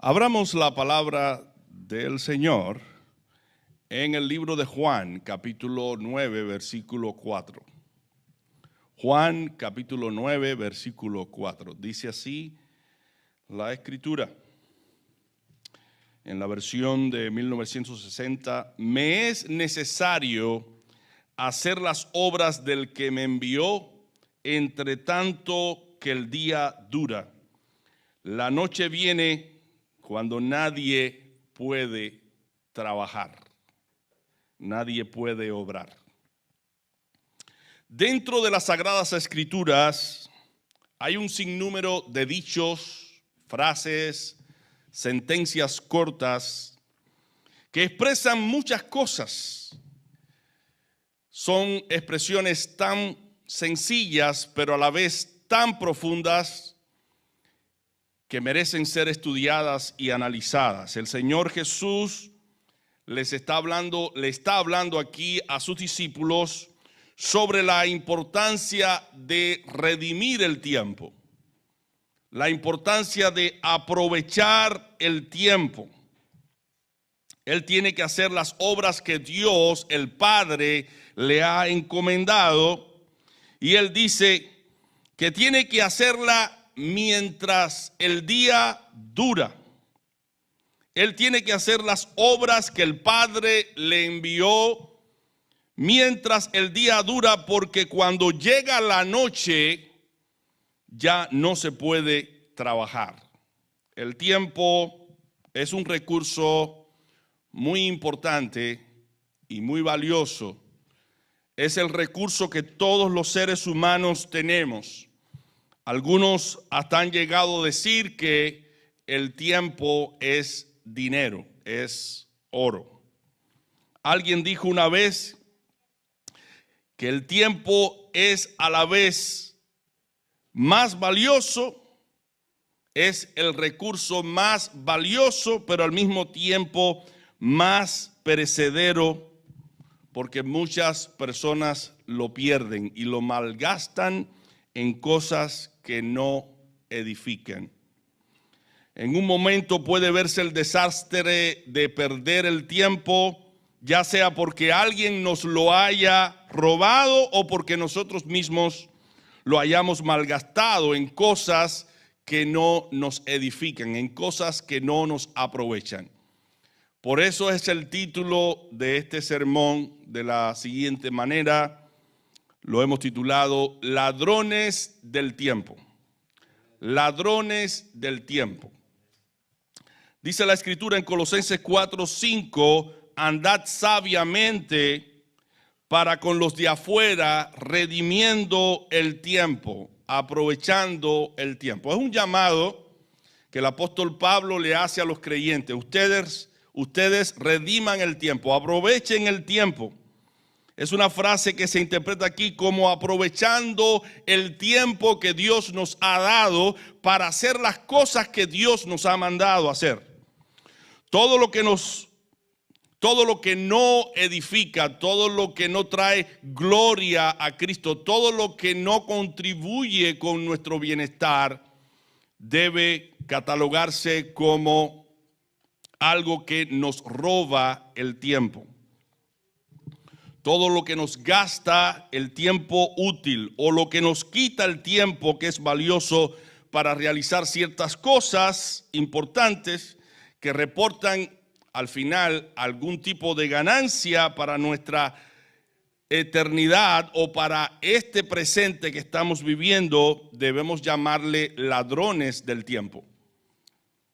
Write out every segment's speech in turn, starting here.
Abramos la palabra del Señor en el libro de Juan, capítulo 9, versículo 4. Juan, capítulo 9, versículo 4. Dice así la Escritura. En la versión de 1960, me es necesario hacer las obras del que me envió, entre tanto que el día dura. La noche viene cuando nadie puede trabajar, nadie puede obrar. Dentro de las Sagradas Escrituras hay un sinnúmero de dichos, frases, sentencias cortas que expresan muchas cosas. Son expresiones tan sencillas, pero a la vez tan profundas, que merecen ser estudiadas y analizadas. El Señor Jesús le está hablando aquí a sus discípulos sobre la importancia de redimir el tiempo, la importancia de aprovechar el tiempo. Él tiene que hacer las obras que Dios, el Padre, le ha encomendado, y Él dice que tiene que hacerla mientras el día dura. Él tiene que hacer las obras que el Padre le envió mientras el día dura, porque cuando llega la noche ya no se puede trabajar. El tiempo es un recurso muy importante y muy valioso. Es el recurso que todos los seres humanos tenemos. Algunos hasta han llegado a decir que el tiempo es dinero, es oro. Alguien dijo una vez que el tiempo es a la vez más valioso, es el recurso más valioso, pero al mismo tiempo más perecedero, porque muchas personas lo pierden y lo malgastan en cosas que no edifican. En un momento puede verse el desastre de perder el tiempo, ya sea porque alguien nos lo haya robado o porque nosotros mismos lo hayamos malgastado en cosas que no nos edifican, en cosas que no nos aprovechan. Por eso es el título de este sermón de la siguiente manera. Lo hemos titulado Ladrones del Tiempo. Ladrones del tiempo. Dice la Escritura en Colosenses 4:5, andad sabiamente para con los de afuera, redimiendo el tiempo, aprovechando el tiempo. Es un llamado que el apóstol Pablo le hace a los creyentes. Ustedes rediman el tiempo, aprovechen el tiempo. Es una frase que se interpreta aquí como aprovechando el tiempo que Dios nos ha dado para hacer las cosas que Dios nos ha mandado hacer. Todo lo que no edifica, todo lo que no trae gloria a Cristo, todo lo que no contribuye con nuestro bienestar, debe catalogarse como algo que nos roba el tiempo. Todo lo que nos gasta el tiempo útil o lo que nos quita el tiempo que es valioso para realizar ciertas cosas importantes que reportan al final algún tipo de ganancia para nuestra eternidad o para este presente que estamos viviendo, debemos llamarle ladrones del tiempo.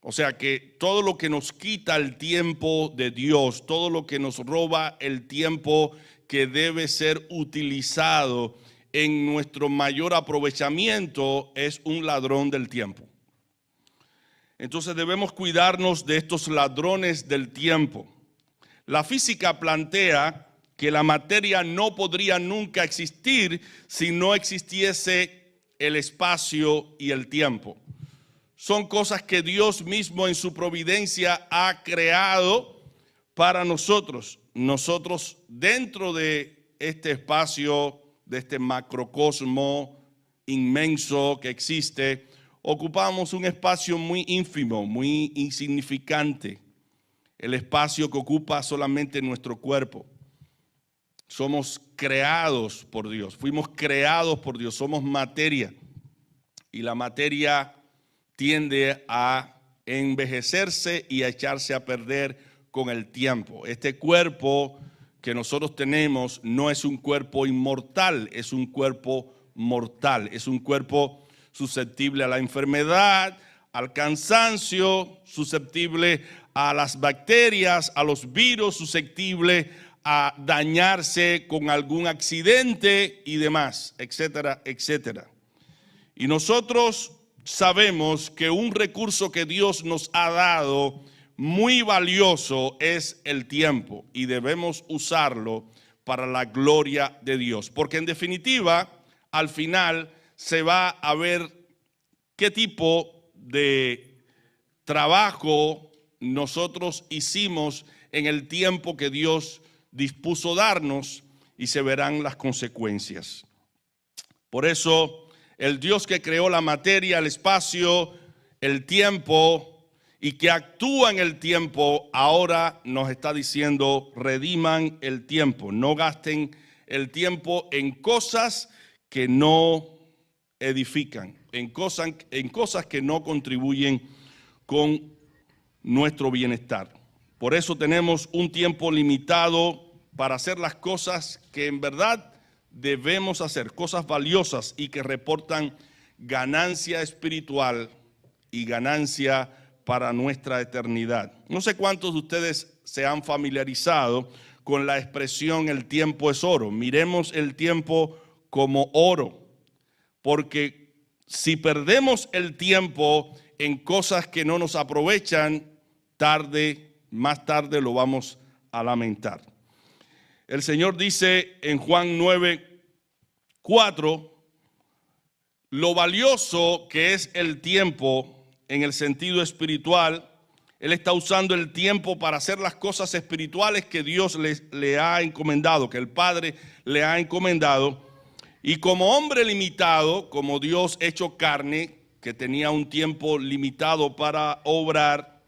O sea que todo lo que nos quita el tiempo de Dios, todo lo que nos roba el tiempo que debe ser utilizado en nuestro mayor aprovechamiento, es un ladrón del tiempo. Entonces debemos cuidarnos de estos ladrones del tiempo. La física plantea que la materia no podría nunca existir si no existiese el espacio y el tiempo. Son cosas que Dios mismo en su providencia ha creado para nosotros. Nosotros dentro de este espacio, de este macrocosmo inmenso que existe, ocupamos un espacio muy ínfimo, muy insignificante. El espacio que ocupa solamente nuestro cuerpo. Somos creados por Dios, fuimos creados por Dios, somos materia. Y la materia tiende a envejecerse y a echarse a perder con el tiempo. Este cuerpo que nosotros tenemos no es un cuerpo inmortal, es un cuerpo mortal, es un cuerpo susceptible a la enfermedad, al cansancio, susceptible a las bacterias, a los virus, susceptible a dañarse con algún accidente y demás, etcétera, etcétera. Y nosotros sabemos que un recurso que Dios nos ha dado muy valioso es el tiempo y debemos usarlo para la gloria de Dios. Porque en definitiva, al final se va a ver qué tipo de trabajo nosotros hicimos en el tiempo que Dios dispuso darnos y se verán las consecuencias. Por eso, el Dios que creó la materia, el espacio, el tiempo y que actúa en el tiempo, ahora nos está diciendo: rediman el tiempo, no gasten el tiempo en cosas que no edifican, en cosas que no contribuyen con nuestro bienestar. Por eso tenemos un tiempo limitado para hacer las cosas que en verdad debemos hacer, cosas valiosas y que reportan ganancia espiritual y ganancia para nuestra eternidad. No sé cuántos de ustedes se han familiarizado con la expresión "el tiempo es oro". Miremos el tiempo como oro, porque si perdemos el tiempo en cosas que no nos aprovechan, más tarde lo vamos a lamentar. El Señor dice en Juan 9:4, lo valioso que es el tiempo en el sentido espiritual. Él está usando el tiempo para hacer las cosas espirituales que Dios le ha encomendado, que el Padre le ha encomendado. Y como hombre limitado, como Dios hecho carne, que tenía un tiempo limitado para obrar,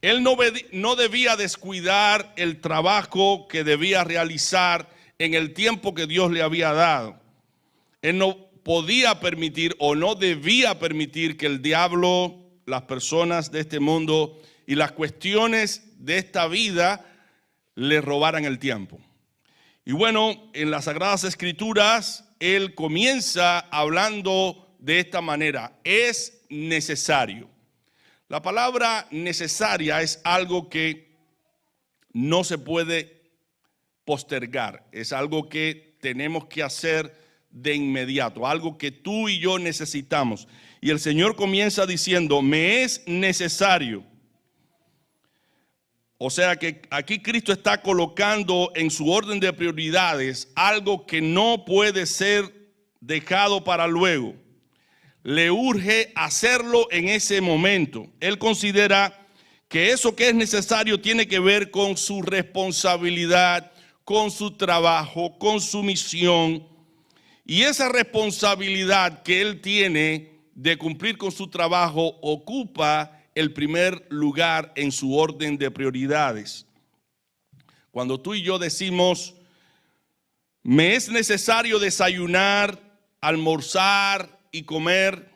Él no debía descuidar el trabajo que debía realizar en el tiempo que Dios le había dado. Él no podía permitir o no debía permitir que el diablo, las personas de este mundo y las cuestiones de esta vida le robaran el tiempo. Y bueno, en las Sagradas Escrituras, Él comienza hablando de esta manera: es necesario. La palabra necesaria es algo que no se puede postergar, es algo que tenemos que hacer de inmediato, algo que tú y yo necesitamos. Y el Señor comienza diciendo: me es necesario. O sea que aquí Cristo está colocando en su orden de prioridades algo que no puede ser dejado para luego. Le urge hacerlo en ese momento. Él considera que eso que es necesario tiene que ver con su responsabilidad, con su trabajo, con su misión. Y esa responsabilidad que él tiene de cumplir con su trabajo ocupa el primer lugar en su orden de prioridades. Cuando tú y yo decimos: me es necesario desayunar, almorzar y comer,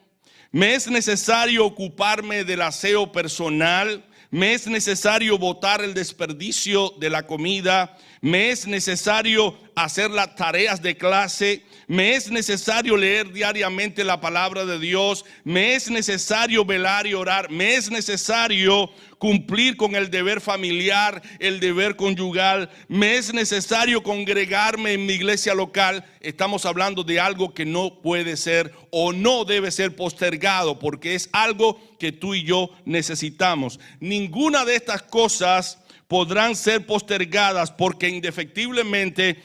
me es necesario ocuparme del aseo personal, me es necesario botar el desperdicio de la comida, me es necesario hacer las tareas de clase, me es necesario leer diariamente la palabra de Dios, me es necesario velar y orar, me es necesario cumplir con el deber familiar, el deber conyugal, me es necesario congregarme en mi iglesia local. Estamos hablando de algo que no puede ser o no debe ser postergado, porque es algo que tú y yo necesitamos. Ninguna de estas cosas podrán ser postergadas, porque indefectiblemente,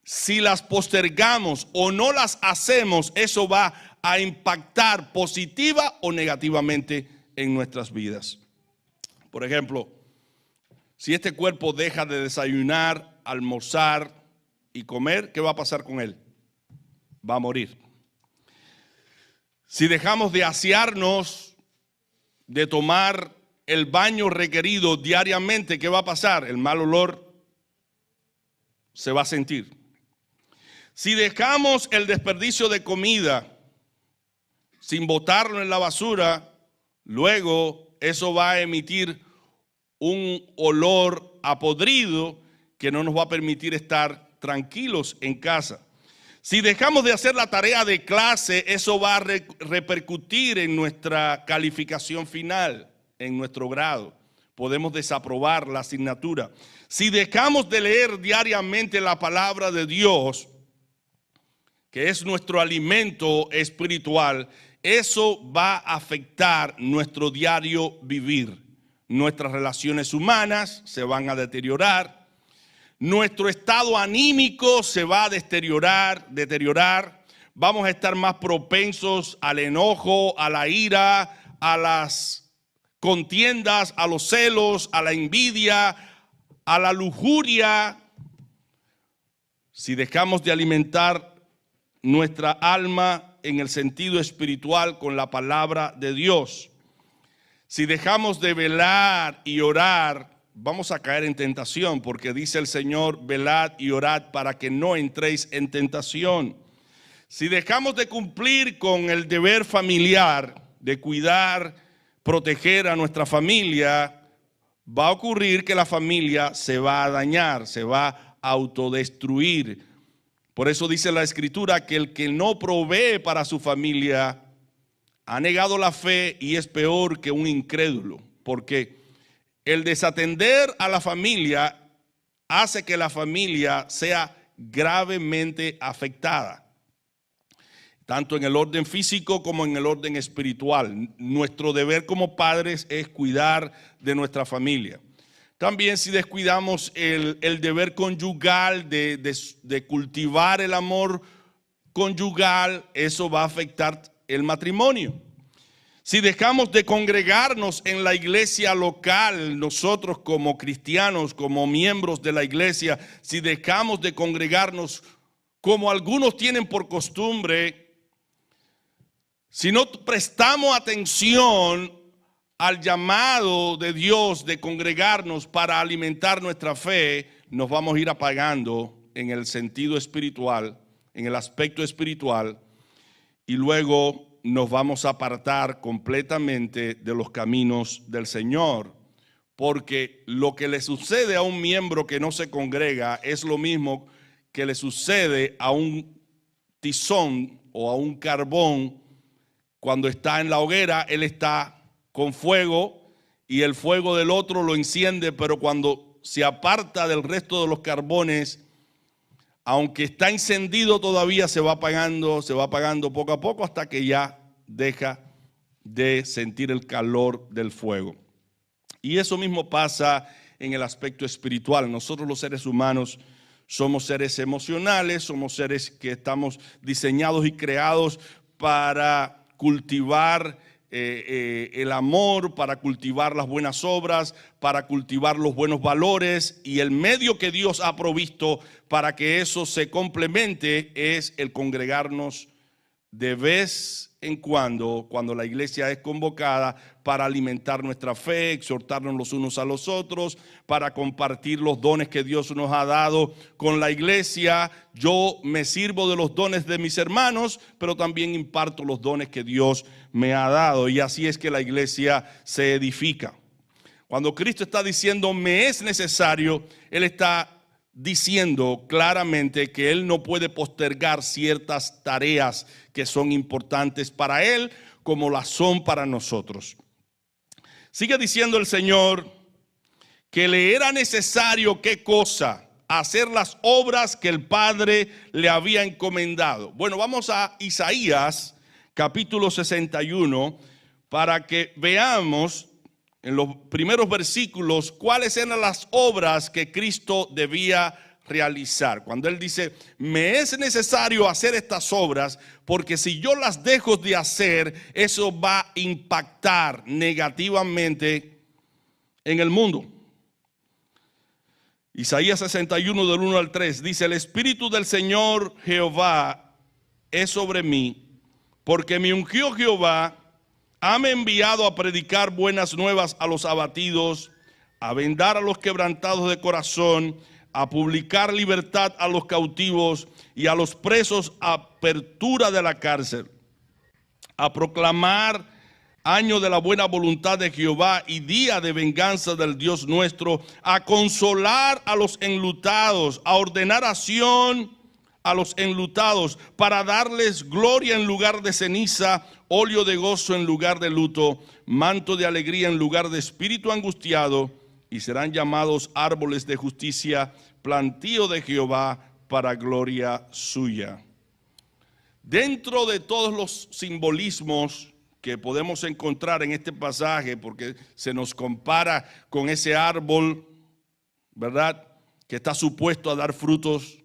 si las postergamos o no las hacemos, eso va a impactar positiva o negativamente en nuestras vidas. Por ejemplo, si este cuerpo deja de desayunar, almorzar y comer, ¿qué va a pasar con él? Va a morir. Si dejamos de asearnos, de tomar el baño requerido diariamente, ¿qué va a pasar? El mal olor se va a sentir. Si dejamos el desperdicio de comida sin botarlo en la basura, luego eso va a emitir un olor a podrido que no nos va a permitir estar tranquilos en casa. Si dejamos de hacer la tarea de clase, eso va a repercutir en nuestra calificación final, en nuestro grado. Podemos desaprobar la asignatura. Si dejamos de leer diariamente la palabra de Dios, que es nuestro alimento espiritual, eso va a afectar nuestro diario vivir. Nuestras relaciones humanas se van a deteriorar. Nuestro estado anímico se va a deteriorar. Vamos a estar más propensos al enojo, a la ira, a las contiendas, a los celos, a la envidia, a la lujuria. Si dejamos de alimentar nuestra alma en el sentido espiritual con la palabra de Dios, si dejamos de velar y orar, vamos a caer en tentación, porque dice el Señor, velad y orad para que no entréis en tentación. Si dejamos de cumplir con el deber familiar, de cuidar, proteger a nuestra familia, va a ocurrir que la familia se va a dañar, se va a autodestruir. Por eso dice la Escritura que el que no provee para su familia ha negado la fe y es peor que un incrédulo, porque el desatender a la familia hace que la familia sea gravemente afectada, tanto en el orden físico como en el orden espiritual. Nuestro deber como padres es cuidar de nuestra familia. También si descuidamos el deber conyugal de cultivar el amor conyugal, eso va a afectar el matrimonio. Si dejamos de congregarnos en la iglesia local, nosotros como cristianos, como miembros de la iglesia, si dejamos de congregarnos como algunos tienen por costumbre, si no prestamos atención al llamado de Dios de congregarnos para alimentar nuestra fe, nos vamos a ir apagando en el sentido espiritual, en el aspecto espiritual, y luego nos vamos a apartar completamente de los caminos del Señor, porque lo que le sucede a un miembro que no se congrega es lo mismo que le sucede a un tizón o a un carbón cuando está en la hoguera. Él está con fuego y el fuego del otro lo enciende, pero cuando se aparta del resto de los carbones, aunque está encendido todavía, se va apagando poco a poco hasta que ya deja de sentir el calor del fuego. Y eso mismo pasa en el aspecto espiritual. Nosotros los seres humanos somos seres emocionales, somos seres que estamos diseñados y creados para cultivar el amor, para cultivar las buenas obras, para cultivar los buenos valores, y el medio que Dios ha provisto para que eso se complemente es el congregarnos de vez en cuando la iglesia es convocada para alimentar nuestra fe, exhortarnos los unos a los otros, para compartir los dones que Dios nos ha dado con la iglesia. Yo me sirvo de los dones de mis hermanos, pero también imparto los dones que Dios me ha dado, y así es que la iglesia se edifica. Cuando Cristo está diciendo me es necesario, Él está diciendo claramente que Él no puede postergar ciertas tareas que son importantes para Él, como las son para nosotros. Sigue diciendo el Señor que le era necesario, ¿qué cosa? Hacer las obras que el Padre le había encomendado. Bueno, vamos a Isaías capítulo 61 para que veamos en los primeros versículos cuáles eran las obras que Cristo debía realizar. Cuando Él dice, me es necesario hacer estas obras, porque si yo las dejo de hacer, eso va a impactar negativamente en el mundo. Isaías 61 del 1 al 3 dice, el Espíritu del Señor Jehová es sobre mí, porque me ungió Jehová, hame enviado a predicar buenas nuevas a los abatidos, a vendar a los quebrantados de corazón, a publicar libertad a los cautivos y a los presos apertura de la cárcel, a proclamar año de la buena voluntad de Jehová y día de venganza del Dios nuestro, a consolar a los enlutados, a ordenar acción a los enlutados, para darles gloria en lugar de ceniza, óleo de gozo en lugar de luto, manto de alegría en lugar de espíritu angustiado, y serán llamados árboles de justicia, plantío de Jehová para gloria suya. Dentro de todos los simbolismos que podemos encontrar en este pasaje, porque se nos compara con ese árbol, ¿verdad?, que está supuesto a dar frutos,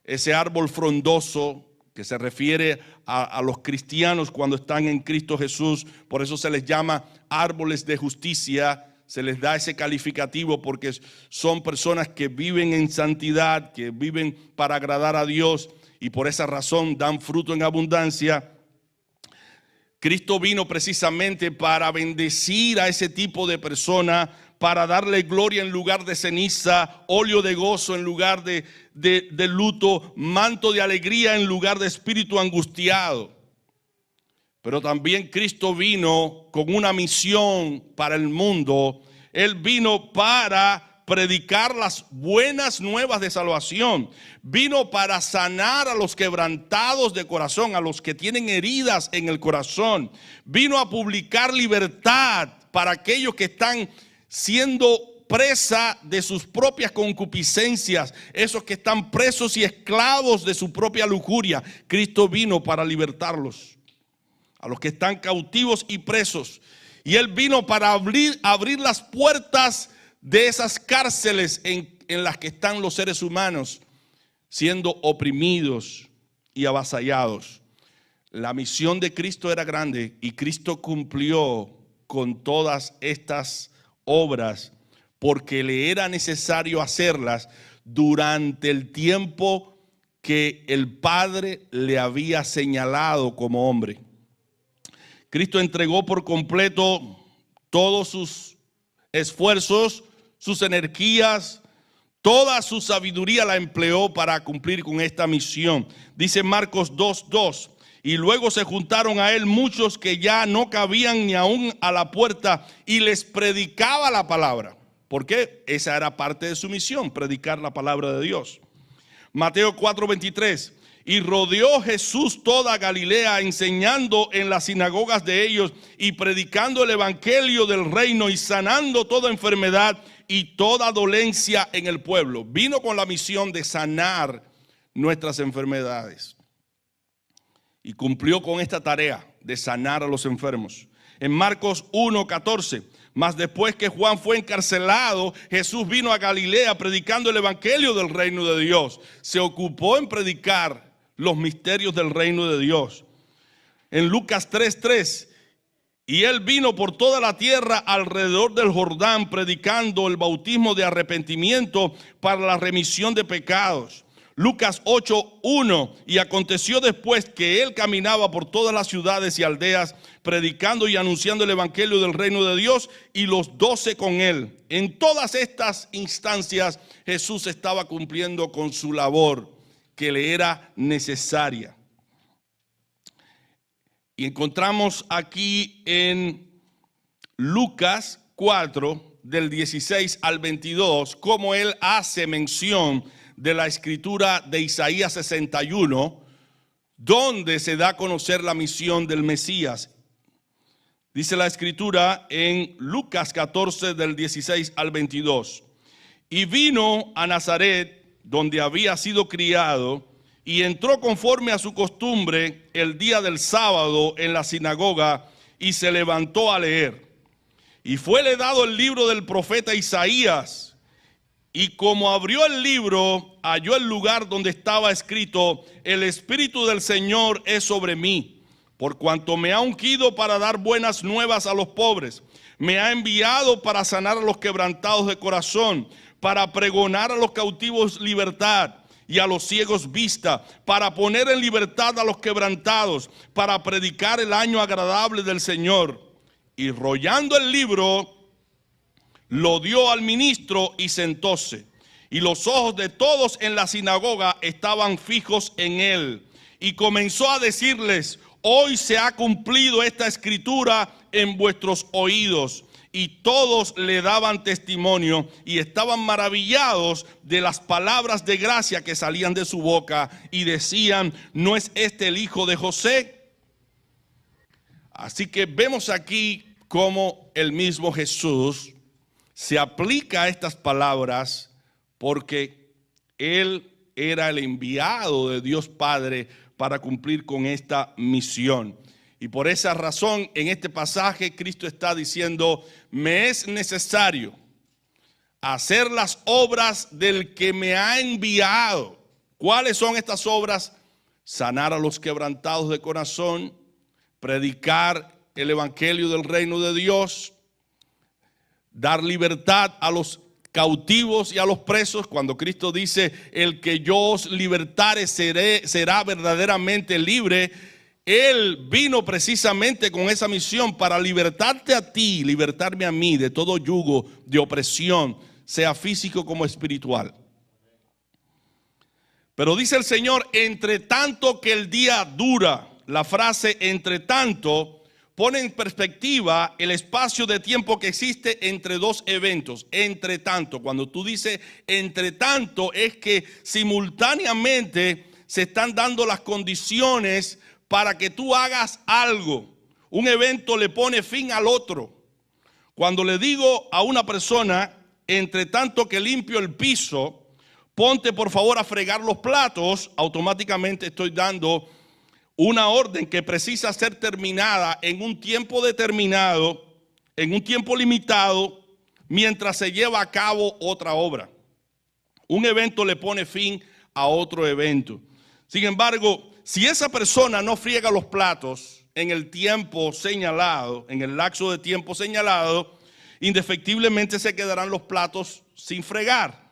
ese árbol frondoso que se refiere a los cristianos cuando están en Cristo Jesús. Por eso se les llama árboles de justicia, se les da ese calificativo porque son personas que viven en santidad, que viven para agradar a Dios y por esa razón dan fruto en abundancia. Cristo vino precisamente para bendecir a ese tipo de persona, para darle gloria en lugar de ceniza, óleo de gozo en lugar de luto, manto de alegría en lugar de espíritu angustiado. Pero también Cristo vino con una misión para el mundo. Él vino para predicar las buenas nuevas de salvación. Vino para sanar a los quebrantados de corazón, a los que tienen heridas en el corazón. Vino a publicar libertad para aquellos que están siendo presa de sus propias concupiscencias, esos que están presos y esclavos de su propia lujuria. Cristo vino para libertarlos, a los que están cautivos y presos. Y Él vino para abrir las puertas de esas cárceles en las que están los seres humanos siendo oprimidos y avasallados. La misión de Cristo era grande y Cristo cumplió con todas estas obras porque le era necesario hacerlas durante el tiempo que el Padre le había señalado como hombre. Cristo entregó por completo todos sus esfuerzos, sus energías, toda su sabiduría la empleó para cumplir con esta misión. Dice Marcos 2:2. Y luego se juntaron a él muchos que ya no cabían ni aún a la puerta y les predicaba la palabra. ¿Por qué? Esa era parte de su misión, predicar la palabra de Dios. Mateo 4:23. Y rodeó Jesús toda Galilea, enseñando en las sinagogas de ellos y predicando el evangelio del reino y sanando toda enfermedad y toda dolencia en el pueblo. Vino con la misión de sanar nuestras enfermedades. Y cumplió con esta tarea de sanar a los enfermos. En Marcos 1:14, mas después que Juan fue encarcelado, Jesús vino a Galilea predicando el evangelio del reino de Dios. Se ocupó en predicar los misterios del reino de Dios. En Lucas 3:3, y él vino por toda la tierra alrededor del Jordán predicando el bautismo de arrepentimiento para la remisión de pecados. Lucas 8:1, y aconteció después que él caminaba por todas las ciudades y aldeas, predicando y anunciando el evangelio del reino de Dios, y los 12 con él. En todas estas instancias Jesús estaba cumpliendo con su labor que le era necesaria. Y encontramos aquí en Lucas 4, del 16 al 22, cómo él hace mención de la escritura de Isaías 61, donde se da a conocer la misión del Mesías. Dice la escritura en Lucas 14 del 16 al 22. Y vino a Nazaret, donde había sido criado, y entró conforme a su costumbre el día del sábado en la sinagoga, y se levantó a leer. Y fuele dado el libro del profeta Isaías. Y como abrió el libro, halló el lugar donde estaba escrito: el Espíritu del Señor es sobre mí, por cuanto me ha ungido para dar buenas nuevas a los pobres. Me ha enviado para sanar a los quebrantados de corazón, para pregonar a los cautivos libertad y a los ciegos vista, para poner en libertad a los quebrantados, para predicar el año agradable del Señor. Y rollando el libro, lo dio al ministro y sentóse. Y los ojos de todos en la sinagoga estaban fijos en él. Y comenzó a decirles: hoy se ha cumplido esta escritura en vuestros oídos. Y todos le daban testimonio y estaban maravillados de las palabras de gracia que salían de su boca, y decían: ¿no es este el hijo de José? Así que vemos aquí cómo el mismo Jesús se aplica a estas palabras, porque Él era el enviado de Dios Padre para cumplir con esta misión. Y por esa razón, en este pasaje, Cristo está diciendo: me es necesario hacer las obras del que me ha enviado. ¿Cuáles son estas obras? Sanar a los quebrantados de corazón, predicar el evangelio del reino de Dios, dar libertad a los cautivos y a los presos. Cuando Cristo dice: el que yo os libertare será verdaderamente libre, Él vino precisamente con esa misión para libertarte a ti, libertarme a mí de todo yugo de opresión, sea físico como espiritual. Pero dice el Señor: entre tanto que el día dura. La frase entre tanto pone en perspectiva el espacio de tiempo que existe entre dos eventos. Entre tanto, cuando tú dices entre tanto, es que simultáneamente se están dando las condiciones para que tú hagas algo. Un evento le pone fin al otro. Cuando le digo a una persona: entre tanto que limpio el piso, ponte por favor a fregar los platos, automáticamente estoy dando una orden que precisa ser terminada en un tiempo determinado, en un tiempo limitado, mientras se lleva a cabo otra obra. Un evento le pone fin a otro evento. Sin embargo, si esa persona no friega los platos en el tiempo señalado, en el lapso de tiempo señalado, indefectiblemente se quedarán los platos sin fregar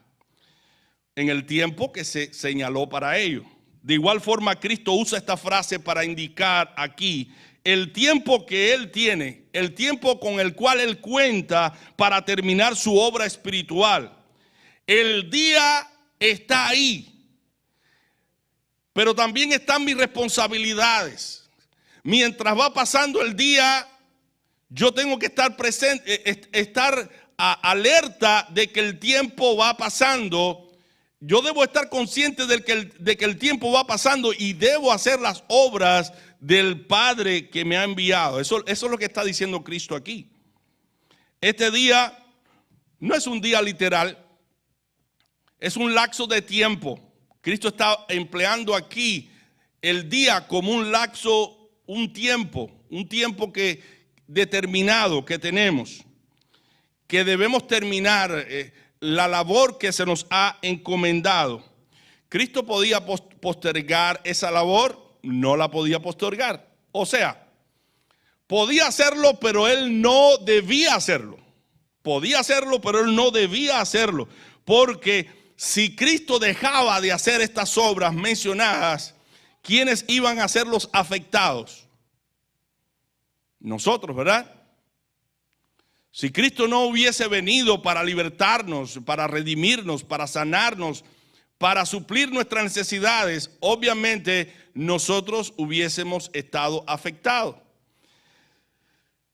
en el tiempo que se señaló para ello. De igual forma, Cristo usa esta frase para indicar aquí el tiempo que Él tiene, el tiempo con el cual Él cuenta para terminar su obra espiritual. El día está ahí, pero también están mis responsabilidades. Mientras va pasando el día, yo tengo que estar presente, estar alerta de que el tiempo va pasando. Yo debo estar consciente de que el tiempo va pasando y debo hacer las obras del Padre que me ha enviado. Eso es lo que está diciendo Cristo aquí. Este día no es un día literal, es un lapso de tiempo. Cristo está empleando aquí el día como un lapso, un tiempo que determinado que tenemos, que debemos terminar la labor que se nos ha encomendado. ¿Cristo podía postergar esa labor? No la podía postergar. O sea, podía hacerlo, pero Él no debía hacerlo. Podía hacerlo, pero Él no debía hacerlo. Porque si Cristo dejaba de hacer estas obras mencionadas, ¿quiénes iban a ser los afectados? Nosotros, ¿verdad? Si Cristo no hubiese venido para libertarnos, para redimirnos, para sanarnos, para suplir nuestras necesidades, obviamente nosotros hubiésemos estado afectados.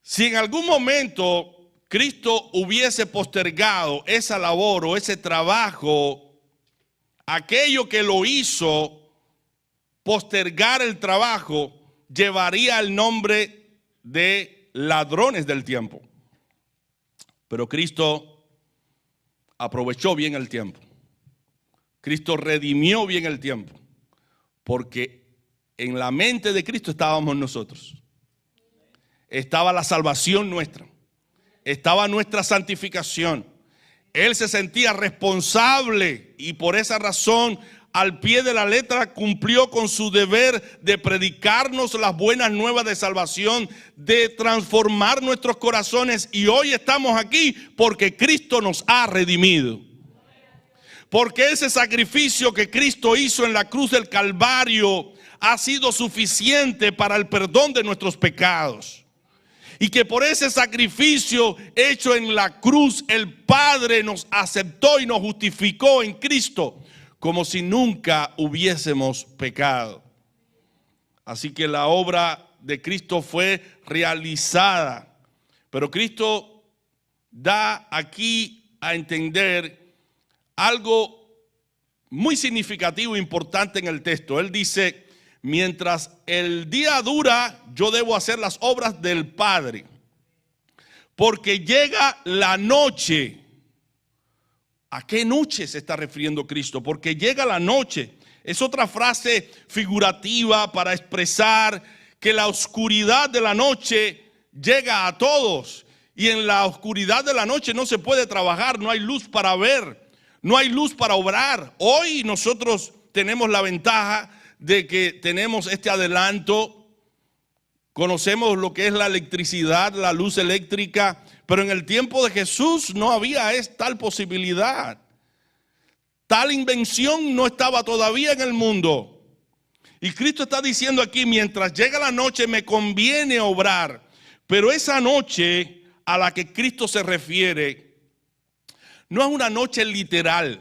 Si en algún momento Cristo hubiese postergado esa labor o ese trabajo, aquello que lo hizo postergar el trabajo llevaría el nombre de ladrones del tiempo. Pero Cristo aprovechó bien el tiempo. Cristo redimió bien el tiempo. Porque en la mente de Cristo estábamos nosotros. Estaba la salvación nuestra. Estaba nuestra santificación. Él se sentía responsable y por esa razón, al pie de la letra, cumplió con su deber de predicarnos las buenas nuevas de salvación, de transformar nuestros corazones. Y hoy estamos aquí porque Cristo nos ha redimido. Porque ese sacrificio que Cristo hizo en la cruz del Calvario ha sido suficiente para el perdón de nuestros pecados. Y que por ese sacrificio hecho en la cruz, el Padre nos aceptó y nos justificó en Cristo, como si nunca hubiésemos pecado. Así que la obra de Cristo fue realizada. Pero Cristo da aquí a entender algo muy significativo e importante en el texto. Él dice: mientras el día dura, yo debo hacer las obras del Padre, porque llega la noche. ¿A qué noche se está refiriendo Cristo? Porque llega la noche. Es otra frase figurativa para expresar que la oscuridad de la noche llega a todos. Y en la oscuridad de la noche no se puede trabajar, no hay luz para ver, no hay luz para obrar. Hoy nosotros tenemos la ventaja de que tenemos este adelanto, conocemos lo que es la electricidad, la luz eléctrica, pero en el tiempo de Jesús no había tal posibilidad. Tal invención no estaba todavía en el mundo. Y Cristo está diciendo aquí: mientras llega la noche me conviene obrar. Pero esa noche a la que Cristo se refiere no es una noche literal,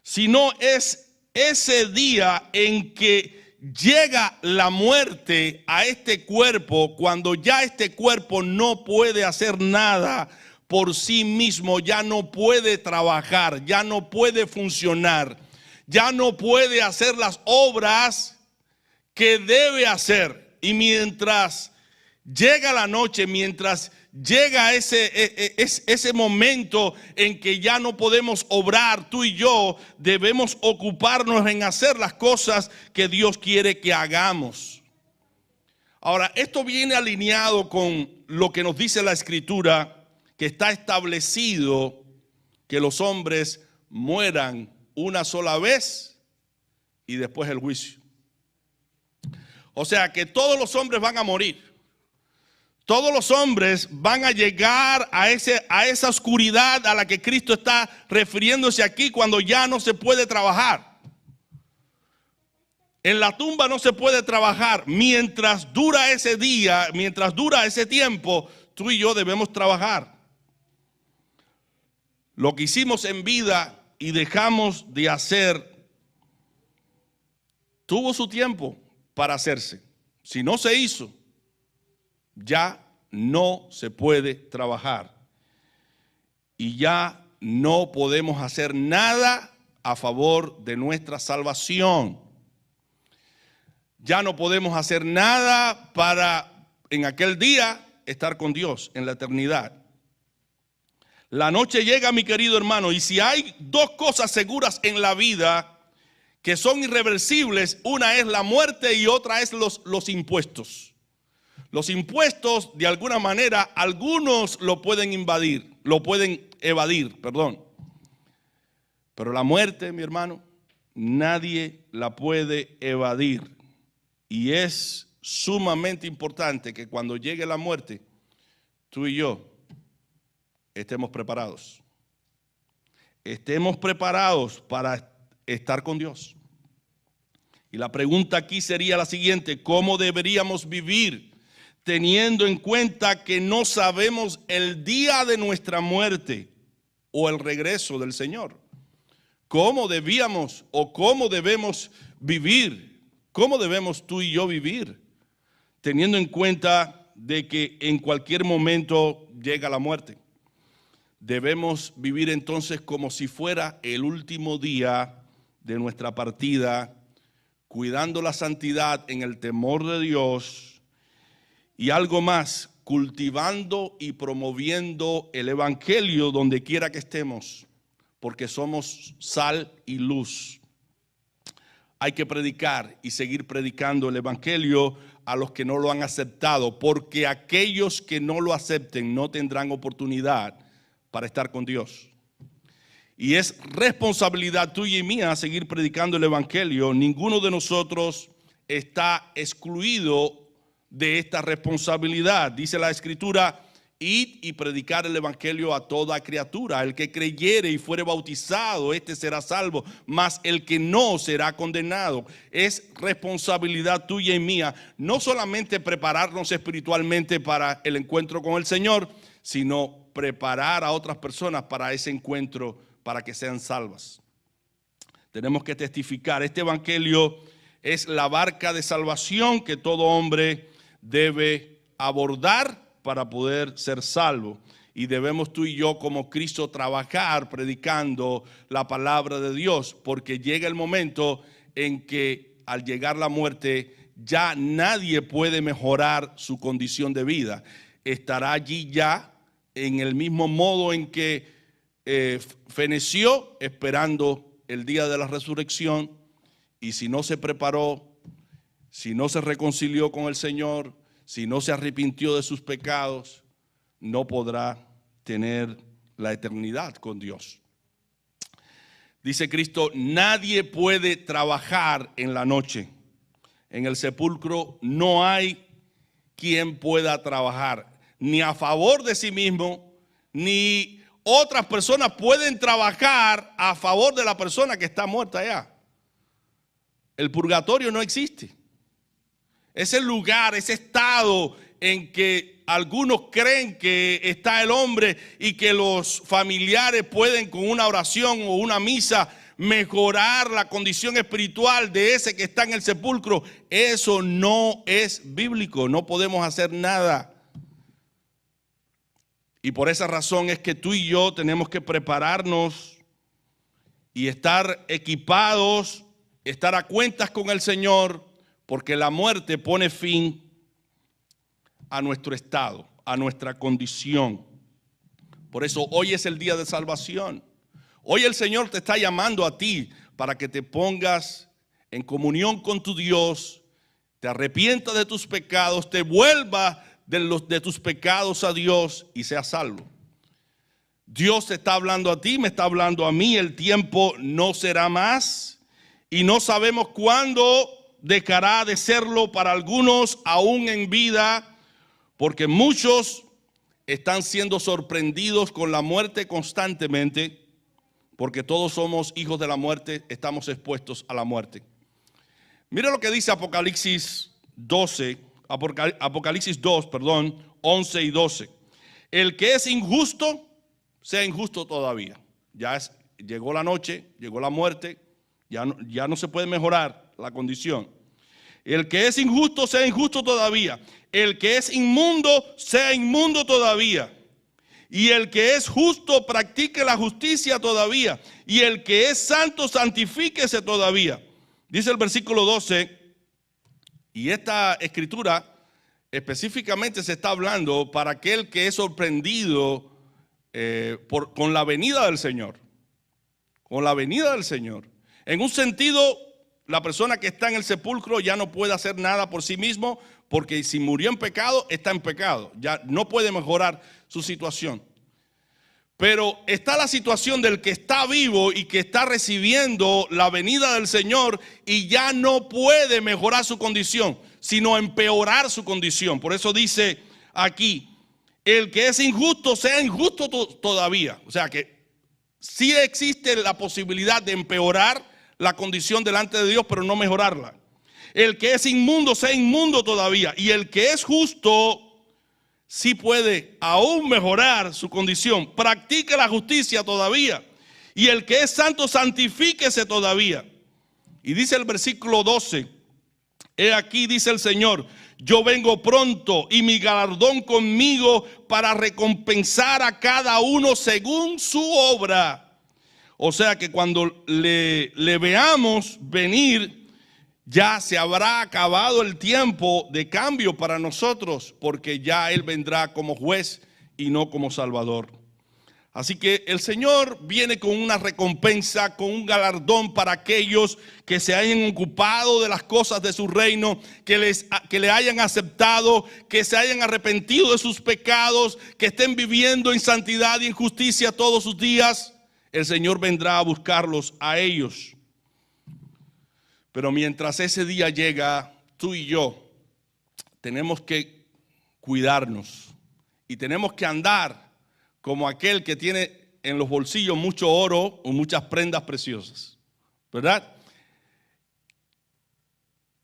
sino es ese día en que llega la muerte a este cuerpo, cuando ya este cuerpo no puede hacer nada por sí mismo, ya no puede trabajar, ya no puede funcionar, ya no puede hacer las obras que debe hacer. Y mientras llega la noche, mientras llega ese momento en que ya no podemos obrar, tú y yo debemos ocuparnos en hacer las cosas que Dios quiere que hagamos. Ahora, esto viene alineado con lo que nos dice la Escritura, que está establecido que los hombres mueran una sola vez y después el juicio. O sea que todos los hombres van a morir. Todos los hombres van a llegar a esa oscuridad a la que Cristo está refiriéndose aquí, cuando ya no se puede trabajar. En la tumba no se puede trabajar. Mientras dura ese día, mientras dura ese tiempo, tú y yo debemos trabajar. Lo que hicimos en vida y dejamos de hacer tuvo su tiempo para hacerse. Si no se hizo, ya no se puede trabajar y ya no podemos hacer nada a favor de nuestra salvación. Ya no podemos hacer nada para en aquel día estar con Dios en la eternidad. La noche llega, mi querido hermano, y si hay dos cosas seguras en la vida que son irreversibles, una es la muerte y otra es los impuestos. Los impuestos, de alguna manera, algunos lo pueden evadir, perdón. Pero la muerte, mi hermano, nadie la puede evadir. Y es sumamente importante que cuando llegue la muerte, tú y yo estemos preparados. Estemos preparados para estar con Dios. Y la pregunta aquí sería la siguiente: ¿cómo deberíamos vivir teniendo en cuenta que no sabemos el día de nuestra muerte o el regreso del Señor? ¿Cómo debíamos o cómo debemos vivir? ¿Cómo debemos tú y yo vivir teniendo en cuenta de que en cualquier momento llega la muerte? Debemos vivir entonces como si fuera el último día de nuestra partida, cuidando la santidad en el temor de Dios y algo más, cultivando y promoviendo el evangelio donde quiera que estemos, porque somos sal y luz. Hay que predicar y seguir predicando el evangelio a los que no lo han aceptado, porque aquellos que no lo acepten no tendrán oportunidad para estar con Dios. Y es responsabilidad tuya y mía seguir predicando el evangelio. Ninguno de nosotros está excluido de esta responsabilidad. Dice la Escritura: id y predicar el evangelio a toda criatura. El que creyere y fuere bautizado, este será salvo, mas el que no será condenado. Es responsabilidad tuya y mía, no solamente prepararnos espiritualmente para el encuentro con el Señor, sino preparar a otras personas para ese encuentro, para que sean salvas. Tenemos que testificar. Este evangelio es la barca de salvación que todo hombre debe abordar para poder ser salvo. Y debemos tú y yo como Cristo trabajar predicando la palabra de Dios, porque llega el momento en que al llegar la muerte ya nadie puede mejorar su condición de vida. Estará allí ya en el mismo modo en que feneció, esperando el día de la resurrección. Y si no se preparó, si no se reconcilió con el Señor, si no se arrepintió de sus pecados, no podrá tener la eternidad con Dios. Dice Cristo, nadie puede trabajar en la noche. En el sepulcro no hay quien pueda trabajar, ni a favor de sí mismo, ni otras personas pueden trabajar a favor de la persona que está muerta ya. El purgatorio no existe. Ese lugar, ese estado en que algunos creen que está el hombre y que los familiares pueden con una oración o una misa mejorar la condición espiritual de ese que está en el sepulcro. Eso no es bíblico, no podemos hacer nada. Y por esa razón es que tú y yo tenemos que prepararnos y estar equipados, estar a cuentas con el Señor, porque la muerte pone fin a nuestro estado, a nuestra condición. Por eso hoy es el día de salvación. Hoy el Señor te está llamando a ti para que te pongas en comunión con tu Dios, te arrepientas de tus pecados, te vuelvas de tus pecados a Dios y seas salvo. Dios te está hablando a ti, me está hablando a mí. El tiempo no será más y no sabemos cuándo dejará de serlo para algunos aún en vida, porque muchos están siendo sorprendidos con la muerte constantemente, porque todos somos hijos de la muerte, estamos expuestos a la muerte. Mira lo que dice Apocalipsis 2, 11 y 12. El que es injusto, sea injusto todavía. Llegó la noche, llegó la muerte, ya no se puede mejorar la condición. El que es injusto, sea injusto todavía. El que es inmundo, sea inmundo todavía. Y el que es justo, practique la justicia todavía. Y el que es santo, santifíquese todavía. Dice el versículo 12, y esta escritura específicamente se está hablando para aquel que es sorprendido con la venida del Señor. Con la venida del Señor. En un sentido, la persona que está en el sepulcro ya no puede hacer nada por sí mismo, porque si murió en pecado, está en pecado. Ya no puede mejorar su situación. Pero está la situación del que está vivo y que está recibiendo la venida del Señor y ya no puede mejorar su condición, sino empeorar su condición. Por eso dice aquí, el que es injusto, sea injusto todavía. O sea que sí existe la posibilidad de empeorar la condición delante de Dios, pero no mejorarla. El que es inmundo, sea inmundo todavía. Y el que es justo, sí puede aún mejorar su condición. Practique la justicia todavía. Y el que es santo, santifíquese todavía. Y dice el versículo 12, he aquí, dice el Señor, yo vengo pronto y mi galardón conmigo para recompensar a cada uno según su obra. O sea que cuando le veamos venir, ya se habrá acabado el tiempo de cambio para nosotros, porque ya Él vendrá como juez y no como salvador. Así que el Señor viene con una recompensa, con un galardón para aquellos que se hayan ocupado de las cosas de su reino, que le hayan aceptado, que se hayan arrepentido de sus pecados, que estén viviendo en santidad y en justicia todos sus días. El Señor vendrá a buscarlos a ellos. Pero mientras ese día llega, tú y yo tenemos que cuidarnos y tenemos que andar como aquel que tiene en los bolsillos mucho oro o muchas prendas preciosas, ¿verdad?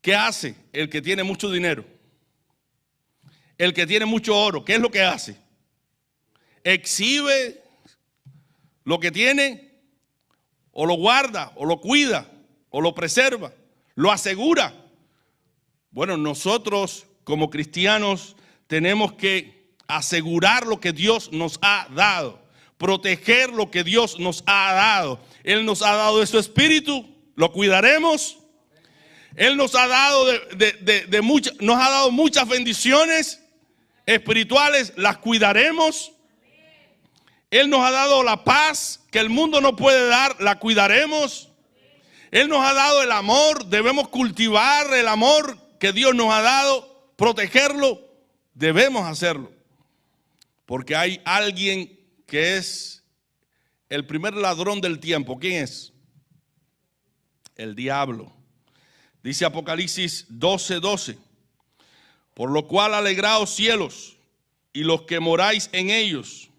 ¿Qué hace el que tiene mucho dinero? El que tiene mucho oro, ¿qué es lo que hace? Exhibe lo que tiene, o lo guarda, o lo cuida, o lo preserva, lo asegura. Bueno, nosotros como cristianos tenemos que asegurar lo que Dios nos ha dado, proteger lo que Dios nos ha dado. Él nos ha dado de su espíritu, lo cuidaremos. Él nos ha dado nos ha dado muchas bendiciones espirituales, las cuidaremos. Él nos ha dado la paz que el mundo no puede dar, la cuidaremos. Él nos ha dado el amor, debemos cultivar el amor que Dios nos ha dado, protegerlo, debemos hacerlo. Porque hay alguien que es el primer ladrón del tiempo. ¿Quién es? El diablo. Dice Apocalipsis 12:12. Por lo cual alegraos cielos y los que moráis en ellos.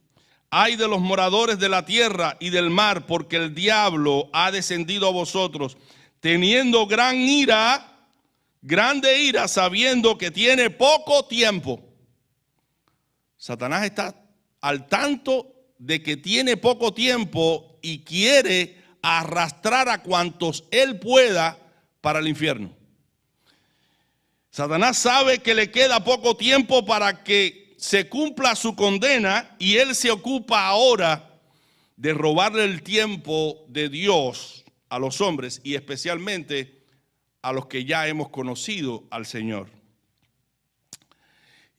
Ay de los moradores de la tierra y del mar, porque el diablo ha descendido a vosotros, teniendo grande ira, sabiendo que tiene poco tiempo. Satanás está al tanto de que tiene poco tiempo y quiere arrastrar a cuantos él pueda para el infierno. Satanás sabe que le queda poco tiempo para que se cumpla su condena y él se ocupa ahora de robarle el tiempo de Dios a los hombres y especialmente a los que ya hemos conocido al Señor.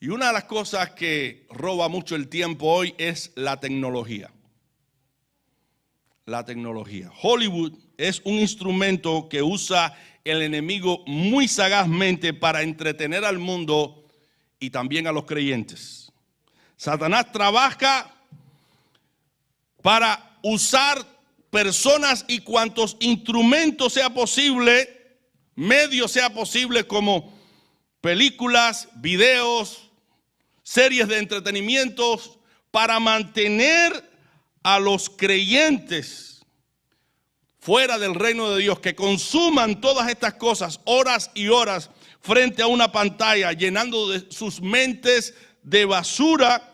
Y una de las cosas que roba mucho el tiempo hoy es la tecnología. La tecnología. Hollywood es un instrumento que usa el enemigo muy sagazmente para entretener al mundo y también a los creyentes. Satanás trabaja para usar personas y cuantos instrumentos sea posible, medios sea posible, como películas, videos, series de entretenimientos, para mantener a los creyentes fuera del reino de Dios, que consuman todas estas cosas horas y horas frente a una pantalla, llenando de sus mentes de basura.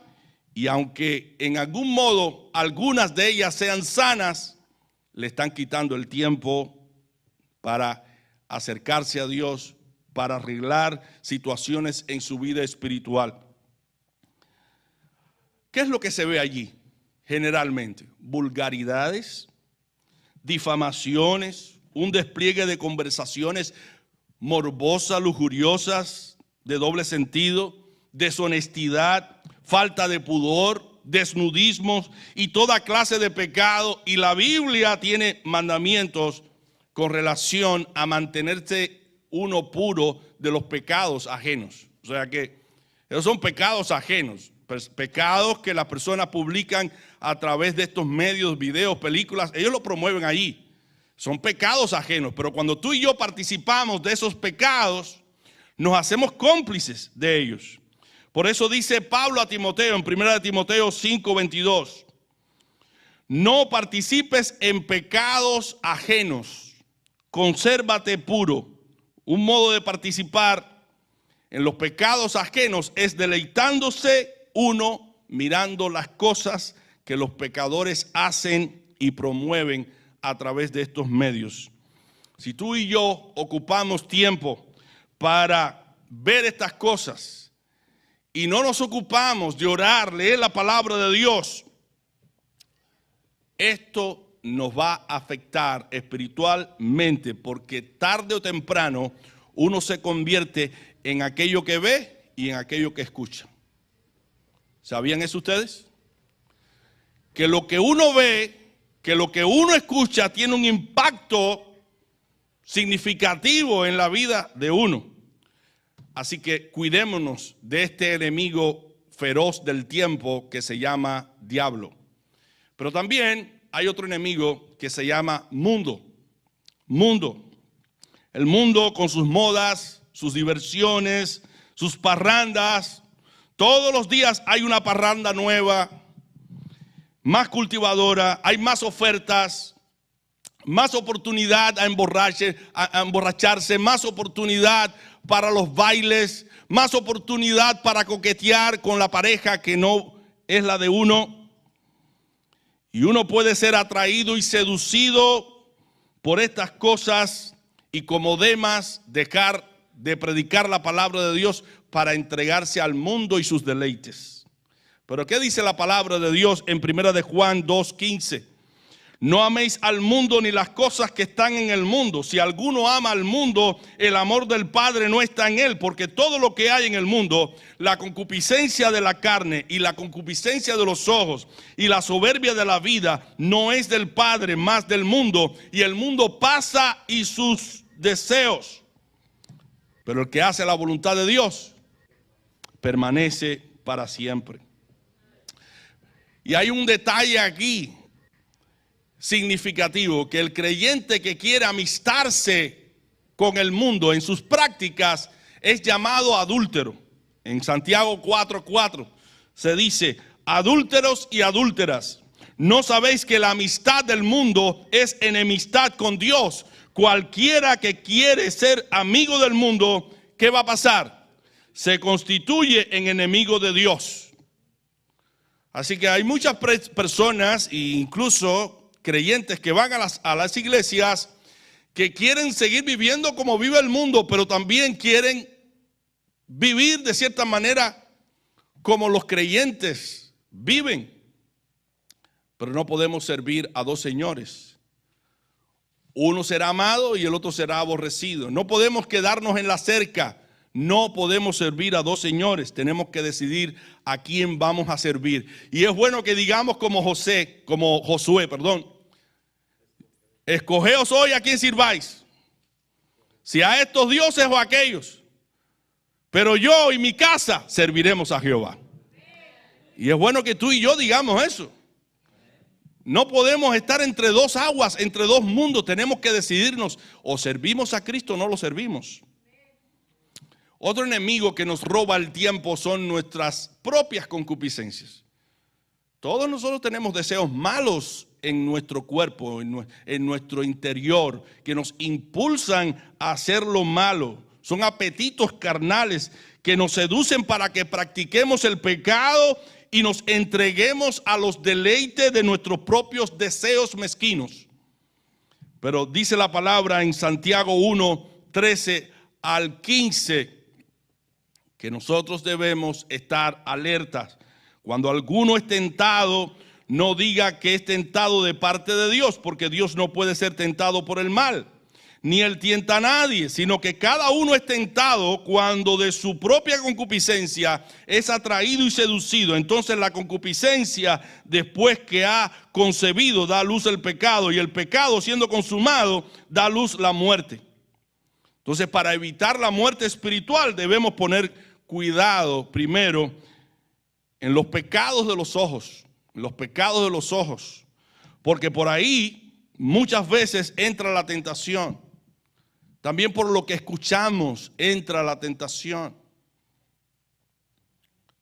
Y aunque en algún modo algunas de ellas sean sanas, le están quitando el tiempo para acercarse a Dios, para arreglar situaciones en su vida espiritual. ¿Qué es lo que se ve allí generalmente? Vulgaridades, difamaciones, un despliegue de conversaciones morbosas, lujuriosas, de doble sentido, deshonestidad, falta de pudor, desnudismos y toda clase de pecado. Y la Biblia tiene mandamientos con relación a mantenerse uno puro de los pecados ajenos. O sea que esos son pecados ajenos, pecados que las personas publican a través de estos medios, videos, películas. Ellos lo promueven allí. Son pecados ajenos, pero cuando tú y yo participamos de esos pecados, nos hacemos cómplices de ellos. Por eso dice Pablo a Timoteo en 1 Timoteo 5:22, no participes en pecados ajenos, consérvate puro. Un modo de participar en los pecados ajenos es deleitándose uno mirando las cosas que los pecadores hacen y promueven a través de estos medios. Si tú y yo ocupamos tiempo para ver estas cosas y no nos ocupamos de orar, leer la palabra de Dios, esto nos va a afectar espiritualmente, porque tarde o temprano uno se convierte en aquello que ve y en aquello que escucha. ¿Sabían eso ustedes? Que lo que uno ve, que lo que uno escucha tiene un impacto significativo en la vida de uno. Así que cuidémonos de este enemigo feroz del tiempo que se llama diablo. Pero también hay otro enemigo que se llama mundo. Mundo. El mundo con sus modas, sus diversiones, sus parrandas, Todos los días hay una parranda nueva, más cultivadora, hay más ofertas, más oportunidad a emborracharse, más oportunidad para los bailes, más oportunidad para coquetear con la pareja que no es la de uno. Y uno puede ser atraído y seducido por estas cosas y como Demas dejar de predicar la palabra de Dios para entregarse al mundo y sus deleites. Pero ¿qué dice la palabra de Dios en 1 de Juan 2:15? No améis al mundo ni las cosas que están en el mundo. Si alguno ama al mundo, el amor del Padre no está en él, porque todo lo que hay en el mundo, la concupiscencia de la carne y la concupiscencia de los ojos y la soberbia de la vida, no es del Padre, más del mundo. Y el mundo pasa y sus deseos. Pero el que hace la voluntad de Dios permanece para siempre. Y hay un detalle aquí significativo, que el creyente que quiere amistarse con el mundo en sus prácticas es llamado adúltero. En Santiago 4:4 se dice: adúlteros y adúlteras, ¿no sabéis que la amistad del mundo es enemistad con Dios? Cualquiera que quiere ser amigo del mundo, ¿qué va a pasar? Se constituye en enemigo de Dios. Así que hay muchas personas, e incluso creyentes, que van a las iglesias, que quieren seguir viviendo como vive el mundo, pero también quieren vivir de cierta manera como los creyentes viven. Pero no podemos servir a dos señores. Uno será amado y el otro será aborrecido. No podemos quedarnos en la cerca. No podemos servir a dos señores. Tenemos que decidir a quién vamos a servir. Y es bueno que digamos como Josué, escogeos hoy a quién sirváis, si a estos dioses o a aquellos, pero yo y mi casa serviremos a Jehová. Y es bueno que tú y yo digamos eso. No podemos estar entre dos aguas, entre dos mundos. Tenemos que decidirnos: o servimos a Cristo o no lo servimos. Otro enemigo que nos roba el tiempo son nuestras propias concupiscencias. Todos nosotros tenemos deseos malos en nuestro cuerpo, en nuestro interior, que nos impulsan a hacer lo malo. Son apetitos carnales que nos seducen para que practiquemos el pecado y nos entreguemos a los deleites de nuestros propios deseos mezquinos. Pero dice la palabra en Santiago 1:13 al 15 que nosotros debemos estar alertas. Cuando alguno es tentado, no diga que es tentado de parte de Dios, porque Dios no puede ser tentado por el mal, ni él tienta a nadie, sino que cada uno es tentado cuando de su propia concupiscencia es atraído y seducido. Entonces la concupiscencia, después que ha concebido, da a luz el pecado, y el pecado, siendo consumado, da a luz la muerte. Entonces, para evitar la muerte espiritual, debemos poner cuidado primero en los pecados de los ojos. Los pecados de los ojos, porque por ahí muchas veces entra la tentación. También por lo que escuchamos entra la tentación.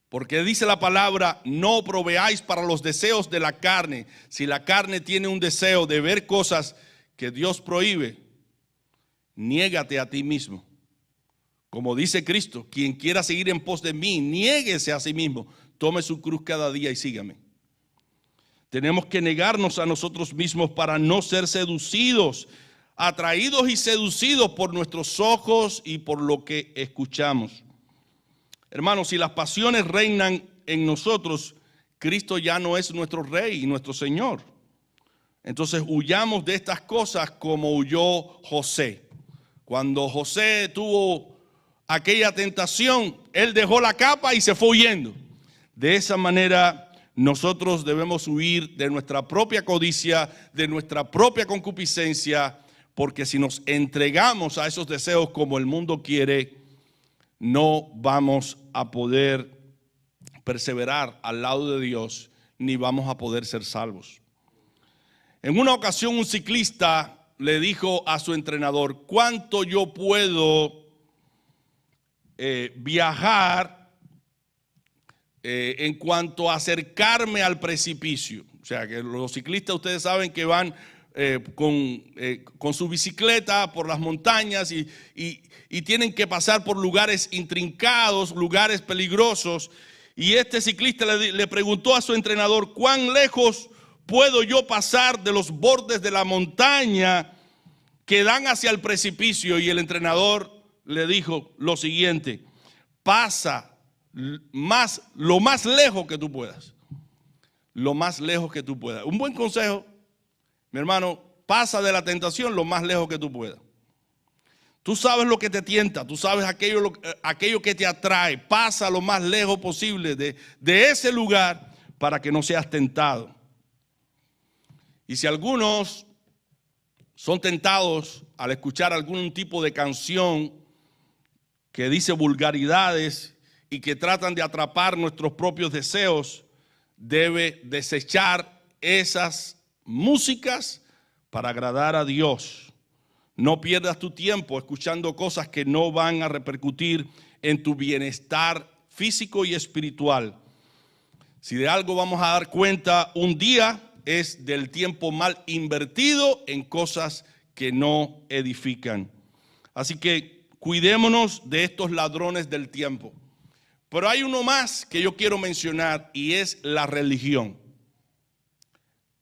Porque dice la palabra: no proveáis para los deseos de la carne. Si la carne tiene un deseo de ver cosas que Dios prohíbe, niégate a ti mismo. Como dice Cristo: quien quiera seguir en pos de mí, niéguese a sí mismo, tome su cruz cada día y sígame. Tenemos que negarnos a nosotros mismos para no ser seducidos, atraídos y seducidos por nuestros ojos y por lo que escuchamos. Hermanos, si las pasiones reinan en nosotros, Cristo ya no es nuestro Rey y nuestro Señor. Entonces huyamos de estas cosas como huyó José. Cuando José tuvo aquella tentación, él dejó la capa y se fue huyendo. De esa manera nosotros debemos huir de nuestra propia codicia, de nuestra propia concupiscencia, porque si nos entregamos a esos deseos como el mundo quiere, no vamos a poder perseverar al lado de Dios, ni vamos a poder ser salvos. En una ocasión un ciclista le dijo a su entrenador: ¿cuánto yo puedo viajar en cuanto a acercarme al precipicio. O sea, que los ciclistas ustedes saben que van con su bicicleta por las montañas y tienen que pasar por lugares intrincados, lugares peligrosos. Y este ciclista le preguntó a su entrenador: ¿cuán lejos puedo yo pasar de los bordes de la montaña que dan hacia el precipicio? Y el entrenador le dijo lo siguiente: pasa lo más lejos que tú puedas. Lo más lejos que tú puedas. Un buen consejo, mi hermano: pasa de la tentación lo más lejos que tú puedas. Tú sabes lo que te tienta, tú sabes aquello que te atrae. Pasa lo más lejos posible de ese lugar para que no seas tentado. Y si algunos son tentados al escuchar algún tipo de canción que dice vulgaridades y que tratan de atrapar nuestros propios deseos, debe desechar esas músicas para agradar a Dios. No pierdas tu tiempo escuchando cosas que no van a repercutir en tu bienestar físico y espiritual. Si de algo vamos a dar cuenta un día, es del tiempo mal invertido en cosas que no edifican. Así que cuidémonos de estos ladrones del tiempo. Pero hay uno más que yo quiero mencionar, y es la religión.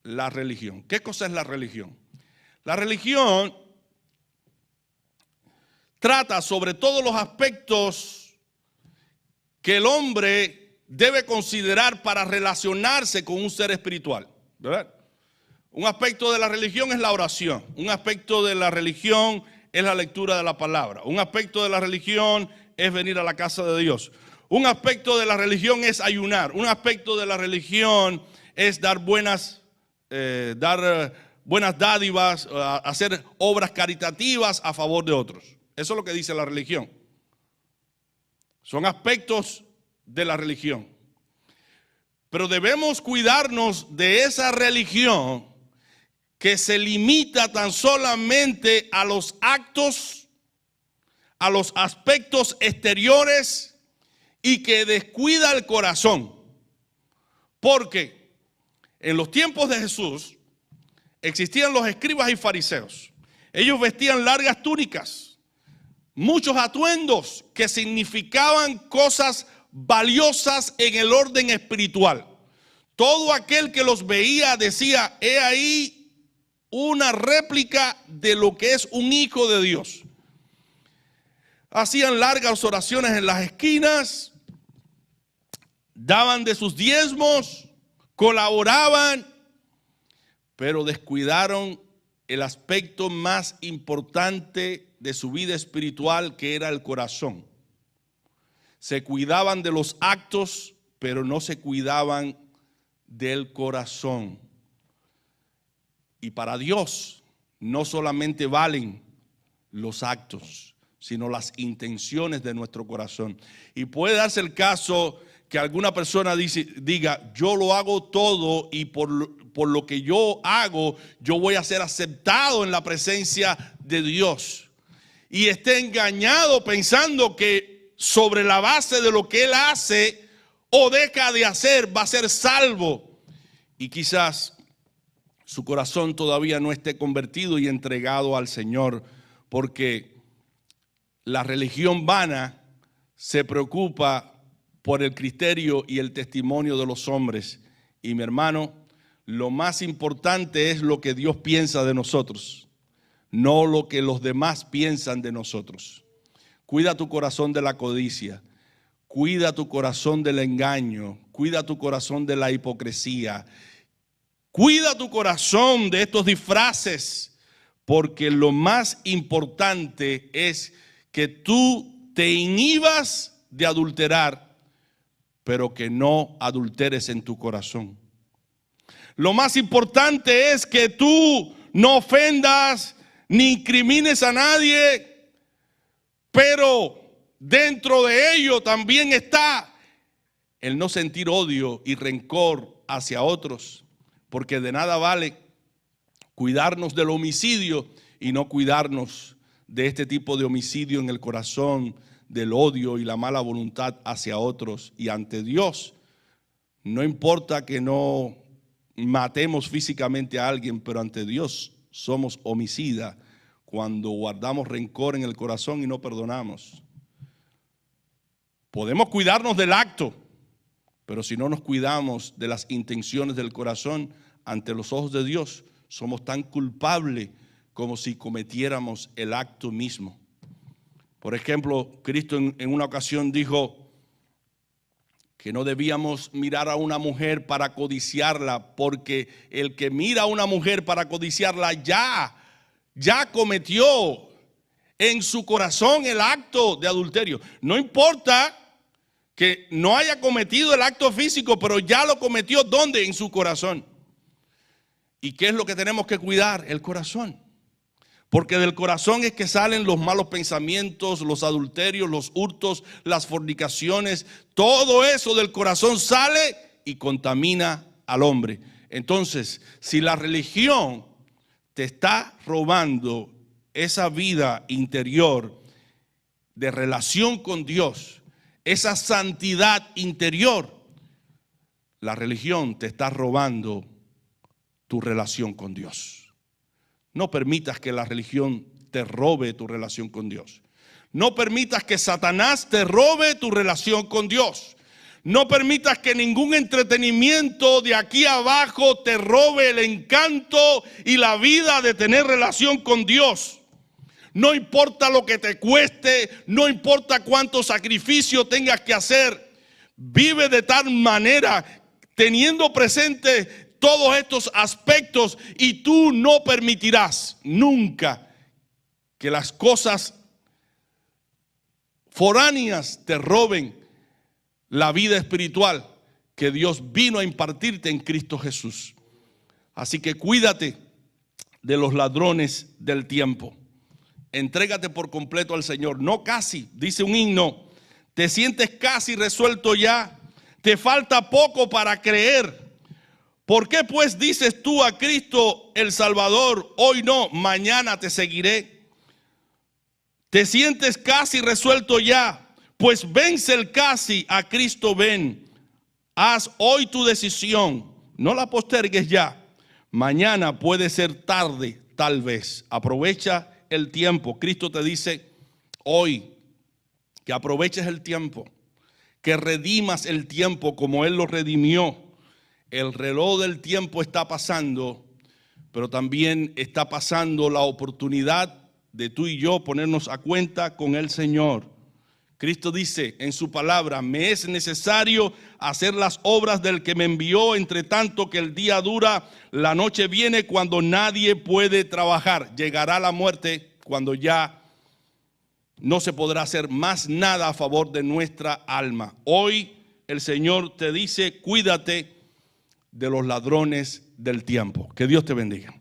La religión. ¿Qué cosa es la religión? La religión trata sobre todos los aspectos que el hombre debe considerar para relacionarse con un ser espiritual, ¿verdad? Un aspecto de la religión es la oración. Un aspecto de la religión es la lectura de la palabra. Un aspecto de la religión es venir a la casa de Dios. Un aspecto de la religión es ayunar. Un aspecto de la religión es dar buenas dádivas, hacer obras caritativas a favor de otros. Eso es lo que dice la religión. Son aspectos de la religión. Pero debemos cuidarnos de esa religión que se limita tan solamente a los actos, a los aspectos exteriores y que descuida el corazón. Porque en los tiempos de Jesús existían los escribas y fariseos. Ellos vestían largas túnicas, muchos atuendos que significaban cosas valiosas en el orden espiritual. Todo aquel que los veía decía: he ahí una réplica de lo que es un hijo de Dios. Hacían largas oraciones en las esquinas, daban de sus diezmos, colaboraban, pero descuidaron el aspecto más importante de su vida espiritual, que era el corazón. Se cuidaban de los actos, pero no se cuidaban del corazón. Y para Dios no solamente valen los actos, sino las intenciones de nuestro corazón. Y puede darse el caso que alguna persona diga: yo lo hago todo y por lo que yo hago, yo voy a ser aceptado en la presencia de Dios. Y esté engañado pensando que sobre la base de lo que él hace o deja de hacer va a ser salvo. Y quizás su corazón todavía no esté convertido y entregado al Señor, porque la religión vana se preocupa por el criterio y el testimonio de los hombres. Y mi hermano, lo más importante es lo que Dios piensa de nosotros, no lo que los demás piensan de nosotros. Cuida tu corazón de la codicia, cuida tu corazón del engaño, cuida tu corazón de la hipocresía, cuida tu corazón de estos disfraces, porque lo más importante es que tú te inhibas de adulterar, pero que no adulteres en tu corazón. Lo más importante es que tú no ofendas ni incrimines a nadie, pero dentro de ello también está el no sentir odio y rencor hacia otros, porque de nada vale cuidarnos del homicidio y no cuidarnos de este tipo de homicidio en el corazón, del odio y la mala voluntad hacia otros. Y ante Dios No importa que no matemos físicamente a alguien, pero ante Dios somos homicidas cuando guardamos rencor en el corazón y no perdonamos. Podemos cuidarnos del acto, pero si no nos cuidamos de las intenciones del corazón, ante los ojos de Dios somos tan culpables como si cometiéramos el acto mismo. Por ejemplo, Cristo en una ocasión dijo que no debíamos mirar a una mujer para codiciarla, porque el que mira a una mujer para codiciarla ya cometió en su corazón el acto de adulterio. No importa que no haya cometido el acto físico, pero ya lo cometió. ¿Dónde? En su corazón. ¿Y qué es lo que tenemos que cuidar? El corazón. Porque del corazón es que salen los malos pensamientos, los adulterios, los hurtos, las fornicaciones. Todo eso del corazón sale y contamina al hombre. Entonces, si la religión te está robando esa vida interior de relación con Dios, esa santidad interior, la religión te está robando tu relación con Dios. No permitas que la religión te robe tu relación con Dios. No permitas que Satanás te robe tu relación con Dios. No permitas que ningún entretenimiento de aquí abajo te robe el encanto y la vida de tener relación con Dios. No importa lo que te cueste, no importa cuánto sacrificio tengas que hacer, vive de tal manera teniendo presente todos estos aspectos y tú no permitirás nunca que las cosas foráneas te roben la vida espiritual que Dios vino a impartirte en Cristo Jesús. Así que cuídate de los ladrones del tiempo. Entrégate por completo al Señor. No casi, dice un himno, te sientes casi resuelto ya, te falta poco para creer. ¿Por qué pues dices tú a Cristo el Salvador, hoy no, mañana te seguiré? Te sientes casi resuelto ya, pues vence el casi, a Cristo ven. Haz hoy tu decisión, no la postergues ya. Mañana puede ser tarde, tal vez. Aprovecha el tiempo. Cristo te dice hoy que aproveches el tiempo, que redimas el tiempo como Él lo redimió. El reloj del tiempo está pasando, pero también está pasando la oportunidad de tú y yo ponernos a cuenta con el Señor. Cristo dice en su palabra, me es necesario hacer las obras del que me envió, entre tanto que el día dura, la noche viene cuando nadie puede trabajar. Llegará la muerte cuando ya no se podrá hacer más nada a favor de nuestra alma. Hoy el Señor te dice, cuídate de los ladrones del tiempo. Que Dios te bendiga.